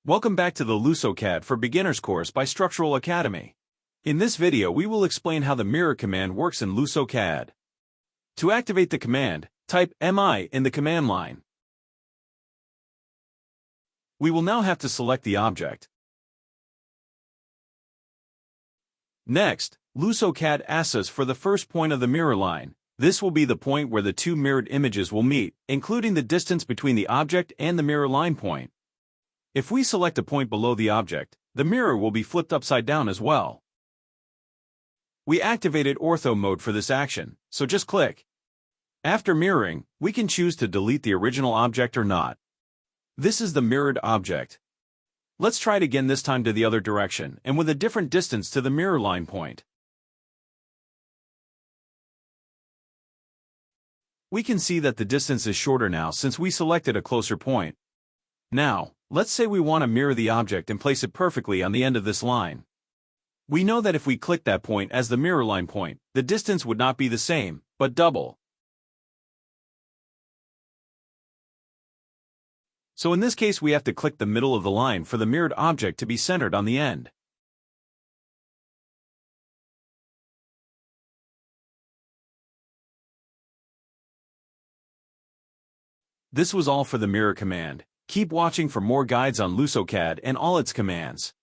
Welcome back to the LusoCAD for Beginners course by Structural Academy. In this video we will explain how the mirror command works in LusoCAD. To activate the command, type MI in the command line. We will now have to select the object. Next, LusoCAD asks us for the first point of the mirror line. This will be the point where the two mirrored images will meet, including the distance between the object and the mirror line point. If we select a point below the object, the mirror will be flipped upside down as well. We activated ortho mode for this action, so just click. After mirroring, we can choose to delete the original object or not. This is the mirrored object. Let's try it again, this time to the other direction and with a different distance to the mirror line point. We can see that the distance is shorter now since we selected a closer point. Now, let's say we want to mirror the object and place it perfectly on the end of this line. We know that if we click that point as the mirror line point, the distance would not be the same, but double. So in this case we have to click the middle of the line for the mirrored object to be centered on the end. This was all for the mirror command. Keep watching for more guides on LusoCAD and all its commands.